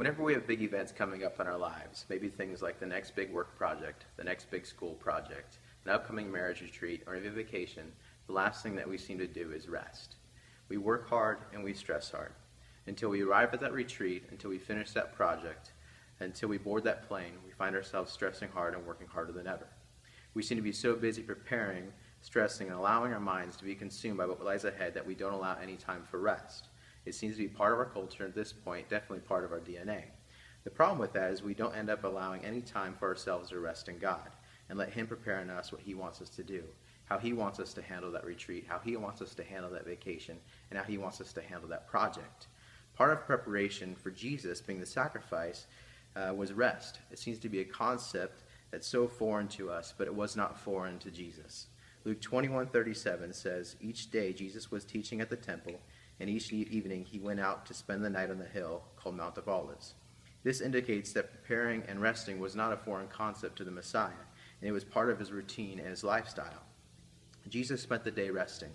Whenever we have big events coming up in our lives, maybe things like the next big work project, the next big school project, an upcoming marriage retreat, or even vacation, the last thing that we seem to do is rest. We work hard and we stress hard. Until we arrive at that retreat, until we finish that project, until we board that plane, we find ourselves stressing hard and working harder than ever. We seem to be so busy preparing, stressing, and allowing our minds to be consumed by what lies ahead that we don't allow any time for rest. It seems to be part of our culture at this point, definitely part of our DNA. The problem with that is we don't end up allowing any time for ourselves to rest in God and let Him prepare in us what He wants us to do, how He wants us to handle that retreat, how He wants us to handle that vacation, and how He wants us to handle that project. Part of preparation for Jesus being the sacrifice was rest. It seems to be a concept that's so foreign to us, but it was not foreign to Jesus. Luke 21:37 says, "Each day Jesus was teaching at the temple, and each evening he went out to spend the night on the hill called Mount of Olives." This indicates that preparing and resting was not a foreign concept to the Messiah, and it was part of his routine and his lifestyle. Jesus spent the day resting,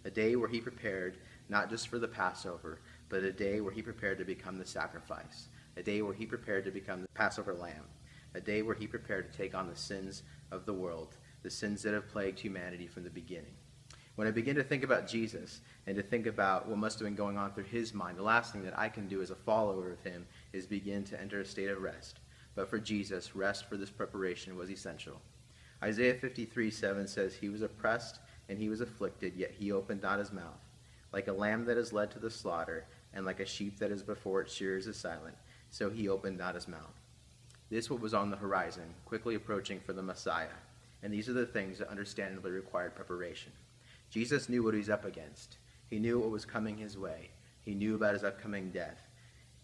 a day where he prepared not just for the Passover, but a day where he prepared to become the sacrifice, a day where he prepared to become the Passover lamb, a day where he prepared to take on the sins of the world, the sins that have plagued humanity from the beginning. When I begin to think about Jesus and to think about what must have been going on through his mind, the last thing that I can do as a follower of him is begin to enter a state of rest. But for Jesus, rest for this preparation was essential. Isaiah 53:7 says, "He was oppressed and he was afflicted, yet he opened not his mouth. Like a lamb that is led to the slaughter, and like a sheep that is before its shearers is silent, so he opened not his mouth." This what was on the horizon, quickly approaching for the Messiah. And these are the things that understandably required preparation. Jesus knew what he was up against. He knew what was coming his way. He knew about his upcoming death.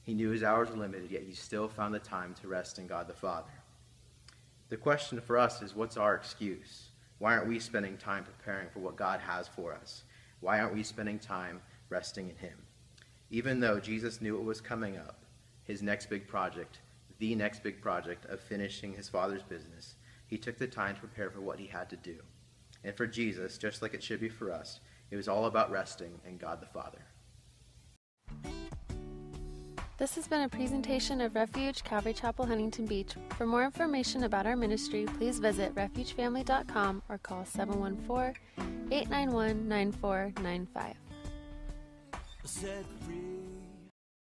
He knew his hours were limited, yet he still found the time to rest in God the Father. The question for us is, what's our excuse? Why aren't we spending time preparing for what God has for us? Why aren't we spending time resting in him? Even though Jesus knew what was coming up, his next big project, the next big project of finishing his Father's business, he took the time to prepare for what he had to do. And for Jesus, just like it should be for us, it was all about resting in God the Father. This has been a presentation of Refuge Calvary Chapel, Huntington Beach. For more information about our ministry, please visit refugefamily.com or call 714-891-9495.